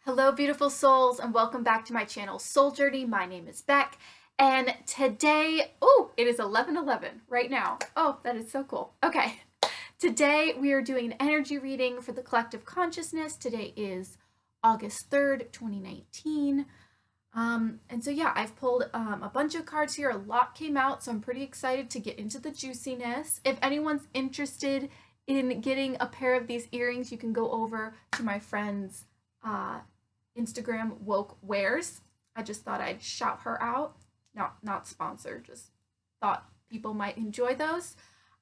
Hello, beautiful souls, and welcome back to my channel, Soul Journey. My name is Beck, and today, oh, it is 11:11 right now. Oh, that is so cool. Okay, today we are doing an energy reading for the collective consciousness. Today is August 3rd, 2019. And so yeah, I've pulled a bunch of cards here. A lot came out, so I'm pretty excited to get into the juiciness. If anyone's interested in getting a pair of these earrings, you can go over to my friend's Instagram, Woke Wears. I just thought I'd shout her out. Not sponsored, just thought people might enjoy those.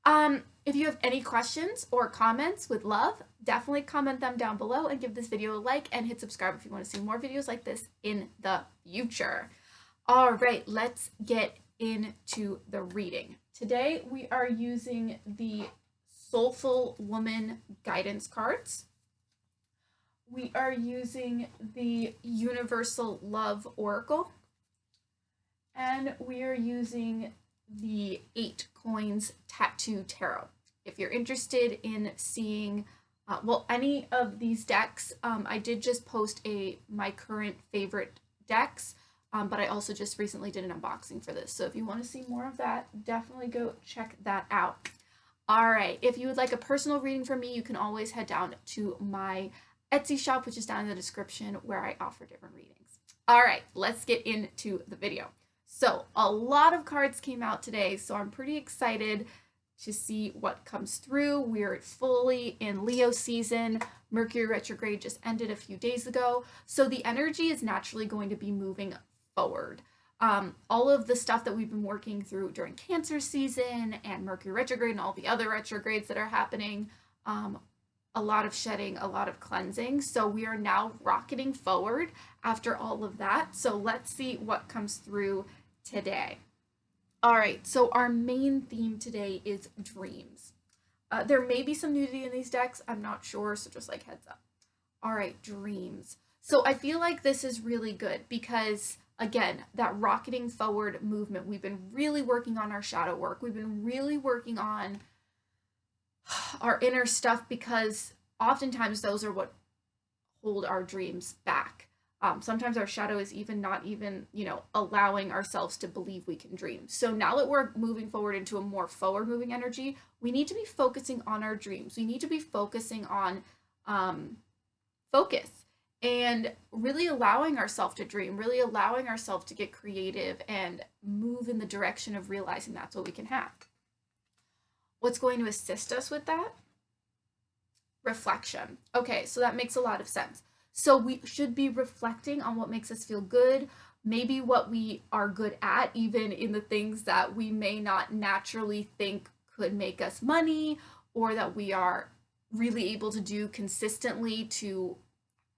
If you have any questions or comments, would love, definitely comment them down below and give this video a like and hit subscribe if you want to see more videos like this in the future. All right, let's get into the reading. Today we are using the Soulful Woman guidance cards. We are using the Universal Love Oracle, and we are using the 8 Coins Tattoo Tarot. If you're interested in seeing, any of these decks, I did just post my current favorite decks, but I also just recently did an unboxing for this. So if you want to see more of that, definitely go check that out. All right, if you would like a personal reading from me, you can always head down to my Etsy shop, which is down in the description, where I offer different readings. All right, let's get into the video. So a lot of cards came out today, so I'm pretty excited to see what comes through. We're fully in Leo season. Mercury retrograde just ended a few days ago, so the energy is naturally going to be moving forward. All of the stuff that we've been working through during Cancer season and Mercury retrograde and all the other retrogrades that are happening, a lot of shedding, a lot of cleansing. So we are now rocketing forward after all of that. So let's see what comes through today. All right, so our main theme today is dreams. There may be some nudity in these decks, I'm not sure, so just like heads up. All right, dreams. So I feel like this is really good because, again, that rocketing forward movement, we've been really working on our shadow work. We've been really working on our inner stuff because oftentimes those are what hold our dreams back. Sometimes our shadow is not even, allowing ourselves to believe we can dream. So now that we're moving forward into a more forward moving energy, we need to be focusing on our dreams. We need to be focusing on focus and really allowing ourselves to dream, really allowing ourselves to get creative and move in the direction of realizing that's what we can have. What's going to assist us with that? Reflection. Okay, so that makes a lot of sense. So we should be reflecting on what makes us feel good, maybe what we are good at, even in the things that we may not naturally think could make us money or that we are really able to do consistently to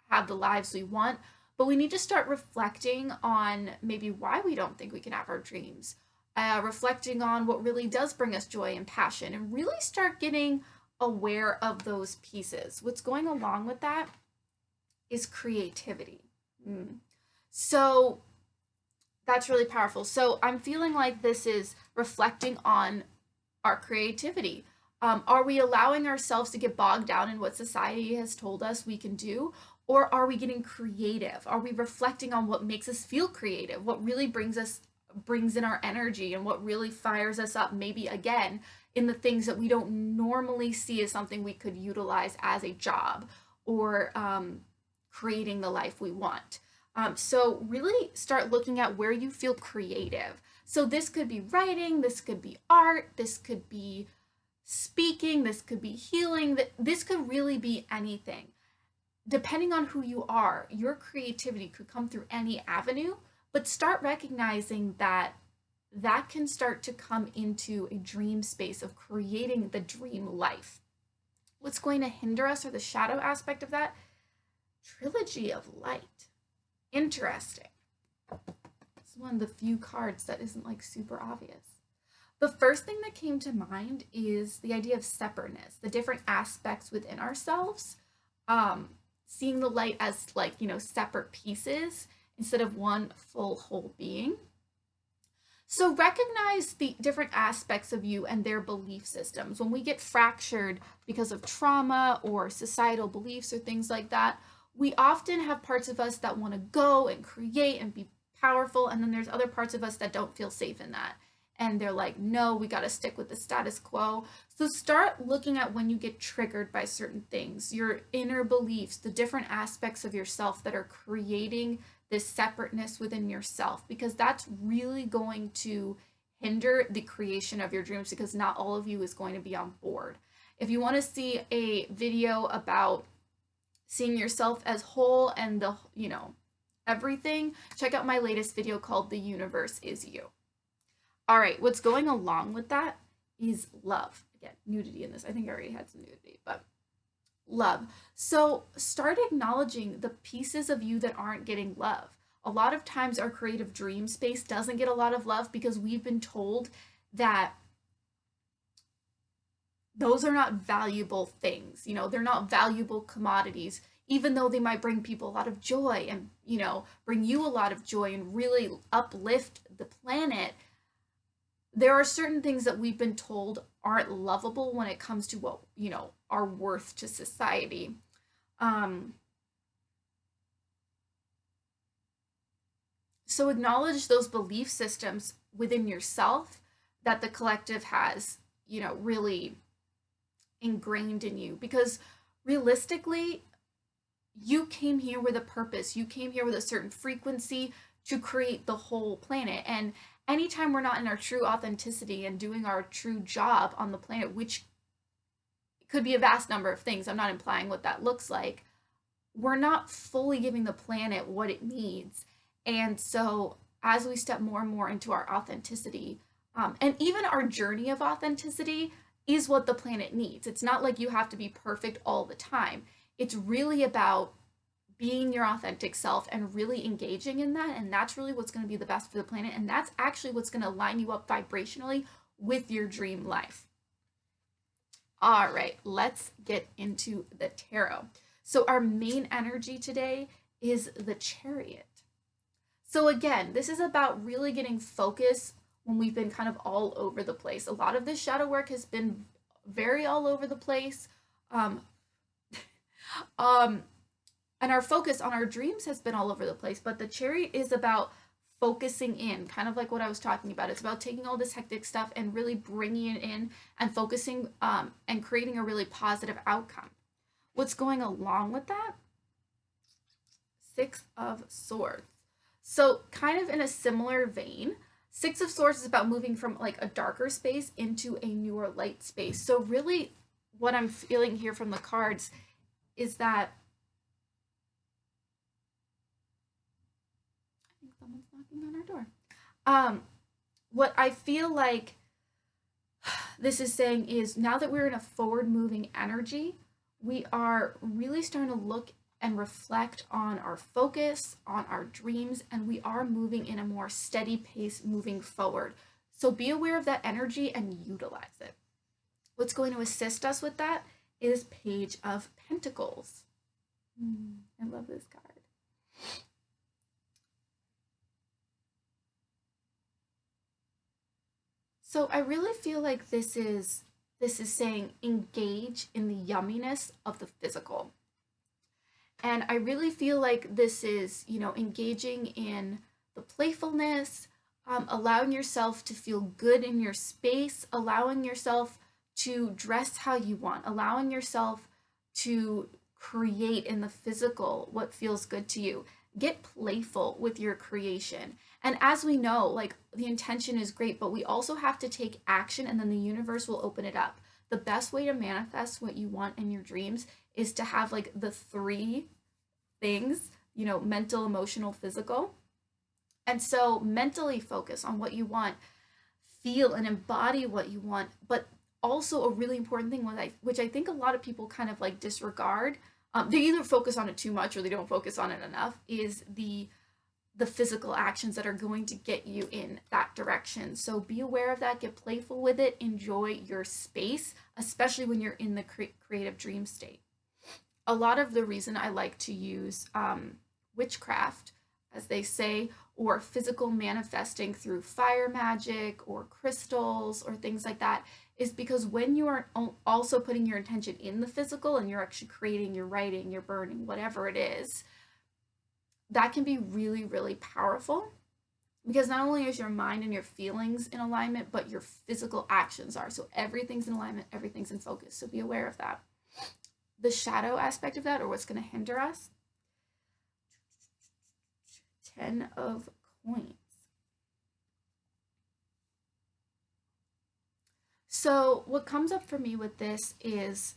have the lives we want. But we need to start reflecting on maybe why we don't think we can have our dreams. Reflecting on what really does bring us joy and passion, and really start getting aware of those pieces. What's going along with that is creativity. So that's really powerful. So I'm feeling like this is reflecting on our creativity. Are we allowing ourselves to get bogged down in what society has told us we can do? Or are we getting creative? Are we reflecting on what makes us feel creative? What really brings in our energy and what really fires us up, maybe again in the things that we don't normally see as something we could utilize as a job or creating the life we want. So really start looking at where you feel creative. So this could be writing, this could be art, this could be speaking, this could be healing, this could really be anything. Depending on who you are, your creativity could come through any avenue. But start recognizing that that can start to come into a dream space of creating the dream life. What's going to hinder us, or the shadow aspect of that? Trilogy of Light. Interesting. It's one of the few cards that isn't like super obvious. The first thing that came to mind is the idea of separateness, the different aspects within ourselves, seeing the light as separate pieces instead of one full whole being. So recognize the different aspects of you and their belief systems. When we get fractured because of trauma or societal beliefs or things like that, we often have parts of us that want to go and create and be powerful, and then there's other parts of us that don't feel safe in that. And they're like, no, we got to stick with the status quo. So start looking at when you get triggered by certain things, your inner beliefs, the different aspects of yourself that are creating this separateness within yourself, because that's really going to hinder the creation of your dreams, because not all of you is going to be on board. If you want to see a video about seeing yourself as whole and the, everything, check out my latest video called The Universe Is You. All right, what's going along with that is love. Again, nudity in this. I think I already had some nudity, but love. So start acknowledging the pieces of you that aren't getting love. A lot of times our creative dream space doesn't get a lot of love because we've been told that those are not valuable things. They're not valuable commodities, even though they might bring people a lot of joy and, bring you a lot of joy and really uplift the planet. There are certain things that we've been told aren't lovable when it comes to what, our worth to society. So acknowledge those belief systems within yourself that the collective has, really ingrained in you, because realistically, you came here with a purpose. You came here with a certain frequency to create the whole planet. And anytime we're not in our true authenticity and doing our true job on the planet, which could be a vast number of things, I'm not implying what that looks like, we're not fully giving the planet what it needs. And so as we step more and more into our authenticity, and even our journey of authenticity is what the planet needs. It's not like you have to be perfect all the time. It's really about being your authentic self and really engaging in that. And that's really what's going to be the best for the planet. And that's actually what's going to line you up vibrationally with your dream life. All right, let's get into the tarot. So our main energy today is the Chariot. So again, this is about really getting focus when we've been kind of all over the place. A lot of this shadow work has been very all over the place. And our focus on our dreams has been all over the place, but the Chariot is about focusing in, kind of like what I was talking about. It's about taking all this hectic stuff and really bringing it in and focusing and creating a really positive outcome. What's going along with that? Six of Swords. So kind of in a similar vein, Six of Swords is about moving from like a darker space into a newer light space. So really what I'm feeling here from the cards is that I think someone's knocking on our door. What I feel like this is saying is now that we're in a forward moving energy, we are really starting to look and reflect on our focus, on our dreams, and we are moving in a more steady pace moving forward. So be aware of that energy and utilize it. What's going to assist us with that is Page of Pentacles. I love this card. So I really feel like this is saying engage in the yumminess of the physical. And I really feel like this is, engaging in the playfulness, allowing yourself to feel good in your space, allowing yourself to dress how you want, allowing yourself to create in the physical what feels good to you. Get playful with your creation. And as we know, like the intention is great, but we also have to take action and then the universe will open it up. The best way to manifest what you want in your dreams is to have like the three things, mental, emotional, physical. And so mentally focus on what you want, feel and embody what you want, but also a really important thing, which I think a lot of people kind of like disregard, they either focus on it too much or they don't focus on it enough, is the physical actions that are going to get you in that direction. So be aware of that, get playful with it, enjoy your space, especially when you're in the creative dream state. A lot of the reason I like to use witchcraft, as they say, or physical manifesting through fire magic or crystals or things like that, is because when you are also putting your intention in the physical and you're actually creating, you're writing, you're burning, whatever it is, that can be really, really powerful because not only is your mind and your feelings in alignment, but your physical actions are. So everything's in alignment, everything's in focus. So be aware of that. The shadow aspect of that, or what's going to hinder us, 10 of coins. So what comes up for me with this is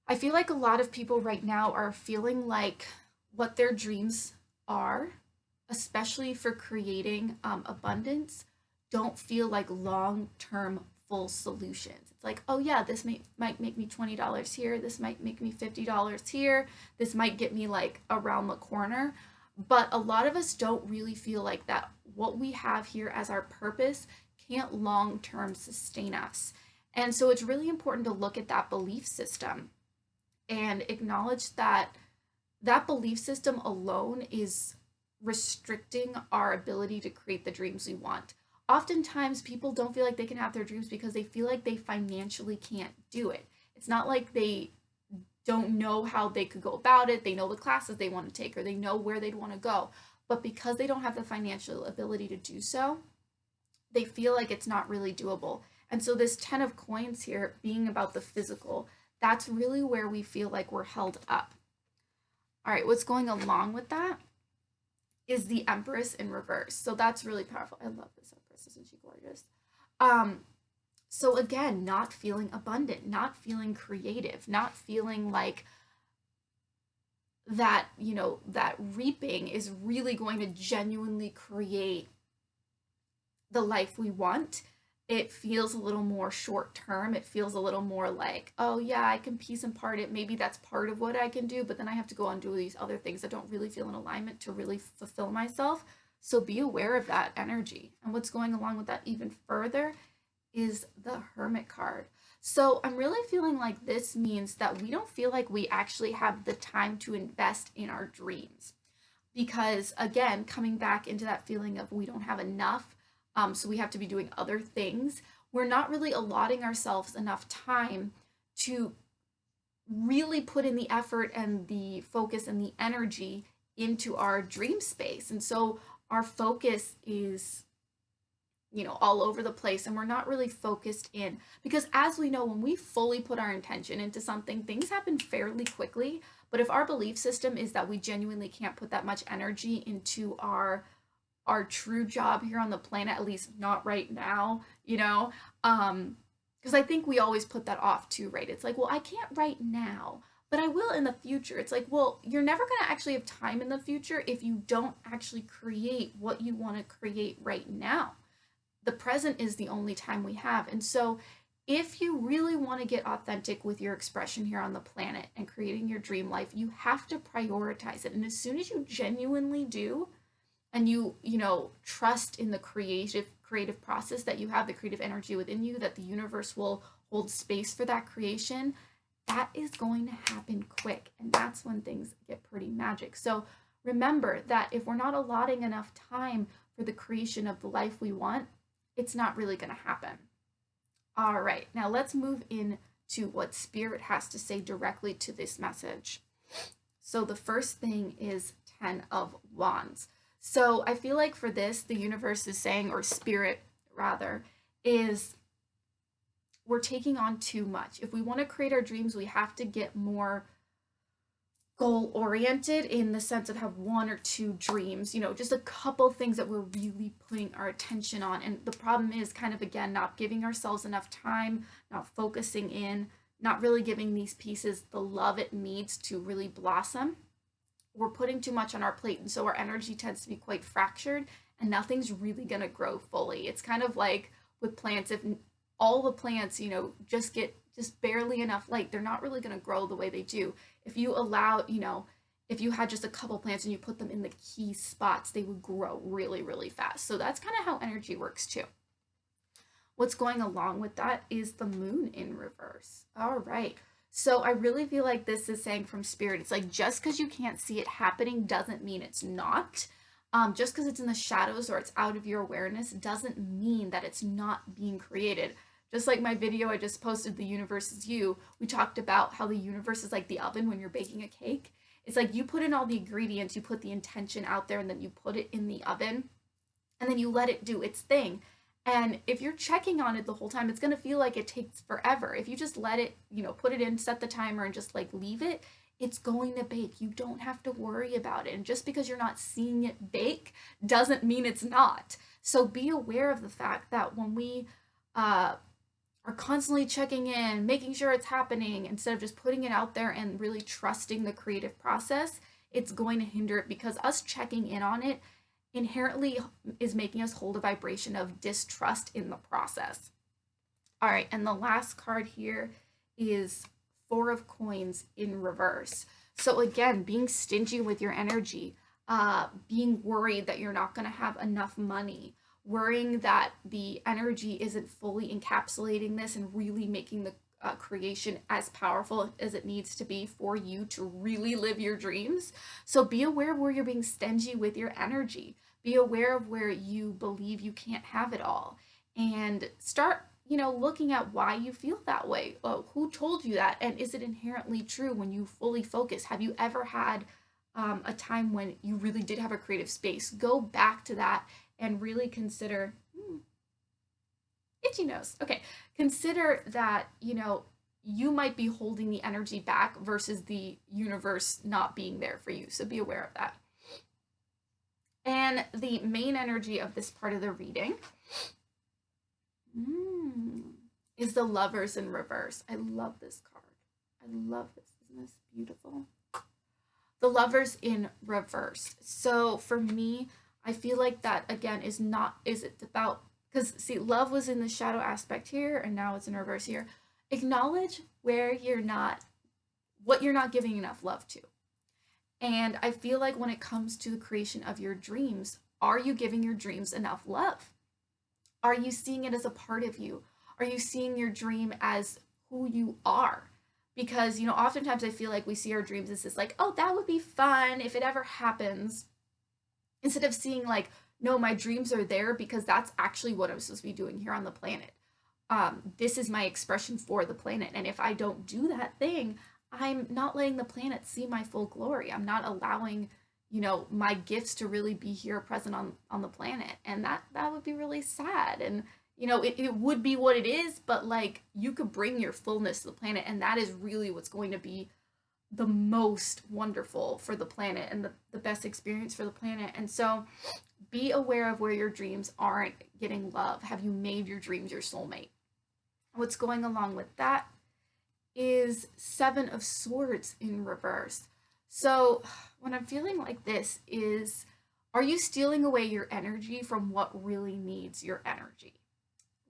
I feel like a lot of people right now are feeling like what their dreams are, especially for creating abundance, don't feel like long-term full solutions. It's like, oh yeah, this might make me $20 here, this might make me $50 here, this might get me like around the corner. But a lot of us don't really feel like that what we have here as our purpose can't long-term sustain us. And so it's really important to look at that belief system and acknowledge that that belief system alone is restricting our ability to create the dreams we want. Oftentimes, people don't feel like they can have their dreams because they feel like they financially can't do it. It's not like they don't know how they could go about it. They know the classes they want to take or they know where they'd want to go. But because they don't have the financial ability to do so, they feel like it's not really doable. And so this 10 of coins here being about the physical, that's really where we feel like we're held up. All right, what's going along with that is the Empress in reverse. So that's really powerful. I love this Empress. Isn't she gorgeous? So again, not feeling abundant, not feeling creative, not feeling like that, that reaping is really going to genuinely create the life we want. It feels a little more short term. It feels a little more like, oh yeah, I can piece and part it. Maybe that's part of what I can do, but then I have to go and do these other things that don't really feel in alignment to really fulfill myself. So be aware of that energy. And what's going along with that even further is the Hermit card. So I'm really feeling like this means that we don't feel like we actually have the time to invest in our dreams. Because again, coming back into that feeling of we don't have enough, so we have to be doing other things. We're not really allotting ourselves enough time to really put in the effort and the focus and the energy into our dream space. And so our focus is, all over the place and we're not really focused in. Because as we know, when we fully put our intention into something, things happen fairly quickly. But if our belief system is that we genuinely can't put that much energy into our true job here on the planet, at least not right now, because I think we always put that off too, right? It's like, well, I can't right now, but I will in the future. It's like, well, you're never going to actually have time in the future if you don't actually create what you want to create right now. The present is the only time we have. And so if you really want to get authentic with your expression here on the planet and creating your dream life, you have to prioritize it. And as soon as you genuinely do, and you trust in the creative process that you have, the creative energy within you, that the universe will hold space for that creation, that is going to happen quick. And that's when things get pretty magic. So remember that if we're not allotting enough time for the creation of the life we want, it's not really going to happen. All right, now let's move into what Spirit has to say directly to this message. So the first thing is 10 of Wands. So I feel like for this, the universe is saying, or Spirit rather, is we're taking on too much. If we want to create our dreams, we have to get more goal oriented in the sense of have one or two dreams, just a couple things that we're really putting our attention on. And the problem is kind of, again, not giving ourselves enough time, not focusing in, not really giving these pieces the love it needs to really blossom. We're putting too much on our plate, and so our energy tends to be quite fractured and nothing's really going to grow fully. It's kind of like with plants, if all the plants just get just barely enough light, they're not really going to grow the way they do. If you allow, if you had just a couple plants and you put them in the key spots, they would grow really, really fast. So that's kind of how energy works too. What's going along with that is the moon in reverse. All right. So I really feel like this is saying from Spirit, it's like just because you can't see it happening doesn't mean it's not. Just because it's in the shadows or it's out of your awareness doesn't mean that it's not being created. Just like my video I just posted, The Universe is You, we talked about how the universe is like the oven when you're baking a cake. It's like you put in all the ingredients, you put the intention out there, and then you put it in the oven, and then you let it do its thing. And if you're checking on it the whole time, it's going to feel like it takes forever. If you just let it, put it in, set the timer, and just like leave it, it's going to bake. You don't have to worry about it. And just because you're not seeing it bake doesn't mean it's not. So be aware of the fact that when we are constantly checking in, making sure it's happening, instead of just putting it out there and really trusting the creative process, it's going to hinder it, because us checking in on it inherently is making us hold a vibration of distrust in the process. All right, and the last card here is Four of Coins in reverse. So again, being stingy with your energy, being worried that you're not going to have enough money, worrying that the energy isn't fully encapsulating this and really making the creation as powerful as it needs to be for you to really live your dreams. So be aware of where you're being stingy with your energy. Be aware of where you believe you can't have it all, and start looking at why you feel that way. Who told you that? And is it inherently true when you fully focus? Have you ever had a time when you really did have a creative space? Go back to that and really consider, itchy nose. Okay, consider that, you might be holding the energy back versus the universe not being there for you. So be aware of that. And the main energy of this part of the reading is the Lovers in reverse. I love this card. I love this. Isn't this beautiful? The Lovers in reverse. So for me, I feel like that again is it about, because see, love was in the shadow aspect here and now it's in reverse here. Acknowledge where what you're not giving enough love to. And I feel like when it comes to the creation of your dreams, are you giving your dreams enough love? Are you seeing it as a part of you? Are you seeing your dream as who you are? Because, oftentimes I feel like we see our dreams as this like, oh, that would be fun if it ever happens. Instead of seeing like, no, my dreams are there because that's actually what I'm supposed to be doing here on the planet. This is my expression for the planet. And if I don't do that thing, I'm not letting the planet see my full glory. I'm not allowing, my gifts to really be here present on the planet. And that would be really sad. And, it would be what it is, but like you could bring your fullness to the planet. And that is really what's going to be the most wonderful for the planet and the best experience for the planet. And so be aware of where your dreams aren't getting love. Have you made your dreams your soulmate? What's going along with that is Seven of Swords in reverse. So when I'm feeling like this is, are you stealing away your energy from what really needs your energy,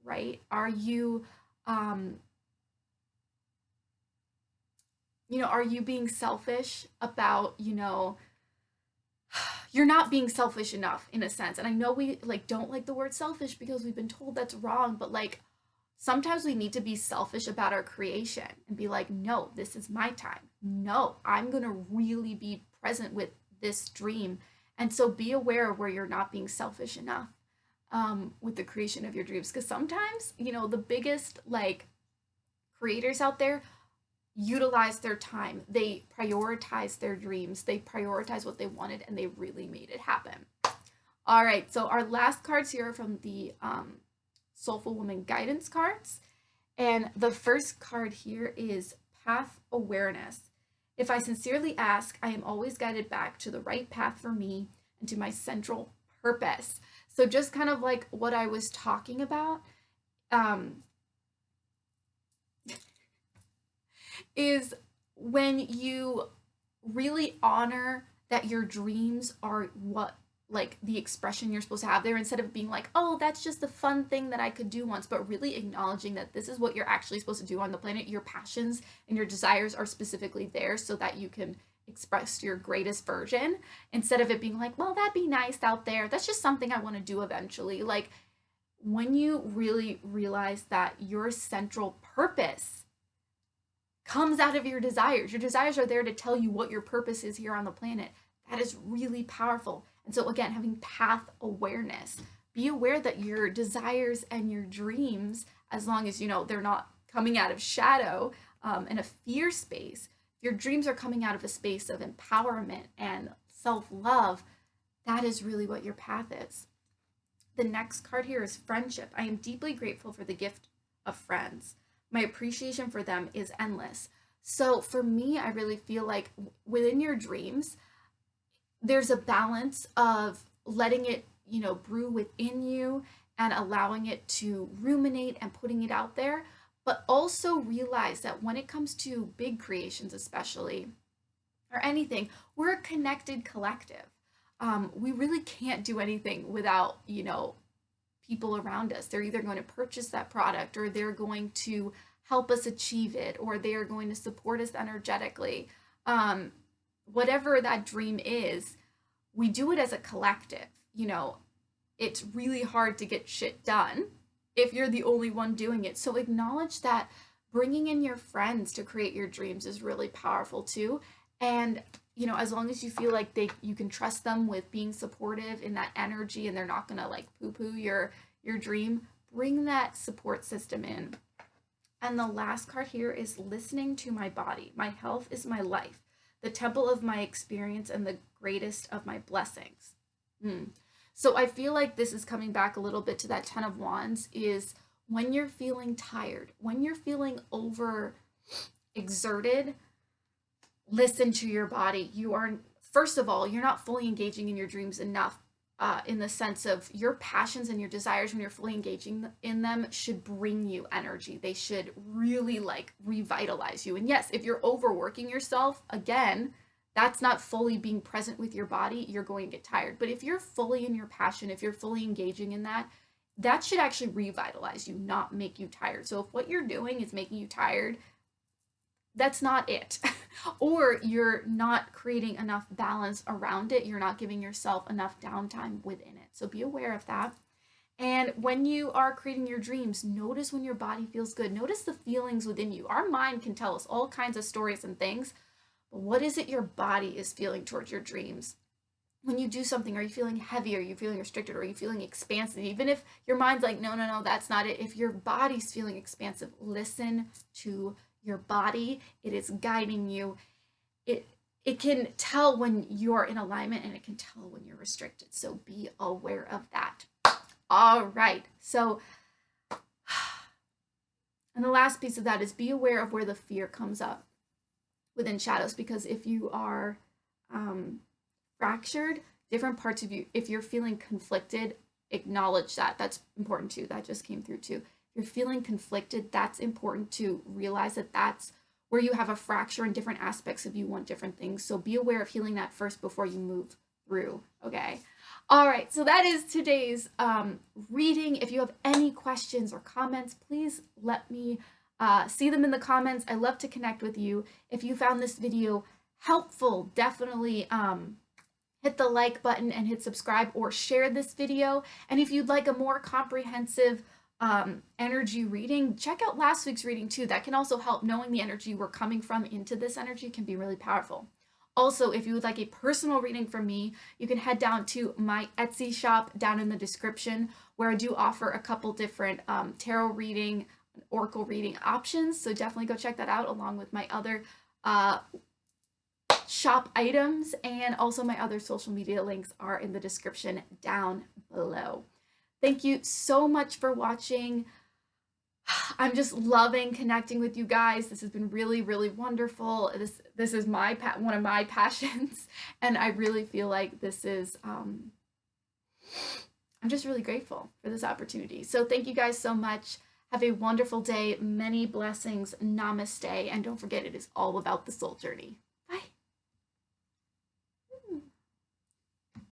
right? Are you, are you being selfish about, you're not being selfish enough in a sense. And I know we don't like the word selfish because we've been told that's wrong, but sometimes we need to be selfish about our creation and be like, no, this is my time. No, I'm going to really be present with this dream. And so be aware of where you're not being selfish enough with the creation of your dreams. Because sometimes, the biggest creators out there utilize their time. They prioritize their dreams. They prioritize what they wanted and they really made it happen. All right. So our last cards here are from the Soulful Woman guidance cards. And the first card here is Path Awareness. If I sincerely ask, I am always guided back to the right path for me and to my central purpose. So just kind of like what I was talking about is when you really honor that your dreams are what the expression you're supposed to have there, instead of being like, oh, that's just a fun thing that I could do once, but really acknowledging that this is what you're actually supposed to do on the planet. Your passions and your desires are specifically there so that you can express your greatest version, instead of it being like, well, that'd be nice out there. That's just something I want to do eventually. When you really realize that your central purpose comes out of your desires are there to tell you what your purpose is here on the planet. That is really powerful. And so again, having path awareness, be aware that your desires and your dreams as long as, you know, they're not coming out of shadow in a fear space. If your dreams are coming out of a space of empowerment and self-love, that is really what your path is. The next card here is friendship. I am deeply grateful for the gift of friends. My appreciation for them is endless. So for me, I really feel like within your dreams, there's a balance of letting it, you know, brew within you and allowing it to ruminate and putting it out there. But also realize that when it comes to big creations, especially, or anything, we're a connected collective. We really can't do anything without, you know, people around us. They're either going to purchase that product, or they're going to help us achieve it, or they are going to support us energetically. Whatever that dream is, we do it as a collective. You know, it's really hard to get shit done if you're the only one doing it. So acknowledge that bringing in your friends to create your dreams is really powerful too. And you know, as long as you feel like you can trust them with being supportive in that energy, and they're not gonna like poo-poo your dream, bring that support system in. And the last card here is listening to my body. My health is my life, the temple of my experience, and the greatest of my blessings. So I feel like this is coming back a little bit to that 10 of Wands, is when you're feeling tired, when you're feeling over exerted, listen to your body. You are, first of all, you're not fully engaging in your dreams enough, in the sense of your passions and your desires. When you're fully engaging in them, should bring you energy. They should really like revitalize you. And yes, if you're overworking yourself, again, that's not fully being present with your body. You're going to get tired. But if you're fully in your passion, if you're fully engaging in that, that should actually revitalize you, not make you tired. So if what you're doing is making you tired, that's not it. Or you're not creating enough balance around it. You're not giving yourself enough downtime within it. So be aware of that. And when you are creating your dreams, notice when your body feels good. Notice the feelings within you. Our mind can tell us all kinds of stories and things, but what is it your body is feeling towards your dreams? When you do something, are you feeling heavy? Are you feeling restricted? Are you feeling expansive? Even if your mind's like, no, no, no, that's not it. If your body's feeling expansive, listen to your body. It is guiding you. It can tell when you're in alignment, and it can tell when you're restricted. So be aware of that. All right. So, and the last piece of that is be aware of where the fear comes up within shadows, because if you are fractured, different parts of you, if you're feeling conflicted, acknowledge that. That's important too. That just came through too. If you're feeling conflicted, that's important to realize that that's where you have a fracture, and different aspects of you want different things. So be aware of healing that first before you move through. Okay. All right. So that is today's reading. If you have any questions or comments, please let me see them in the comments. I love to connect with you. If you found this video helpful, definitely hit the like button and hit subscribe, or share this video. And if you'd like a more comprehensive energy reading, check out last week's reading too. That can also help. Knowing the energy we're coming from into this energy can be really powerful. Also, if you would like a personal reading from me, you can head down to my Etsy shop down in the description, where I do offer a couple different tarot reading, oracle reading options. So definitely go check that out, along with my other shop items, and also my other social media links are in the description down below. Thank you so much for watching. I'm just loving connecting with you guys. This has been really, really wonderful. This is one of my passions, and I really feel like this is I'm just really grateful for this opportunity. So thank you guys so much. Have a wonderful day. Many blessings. Namaste. And don't forget, it is all about the soul journey.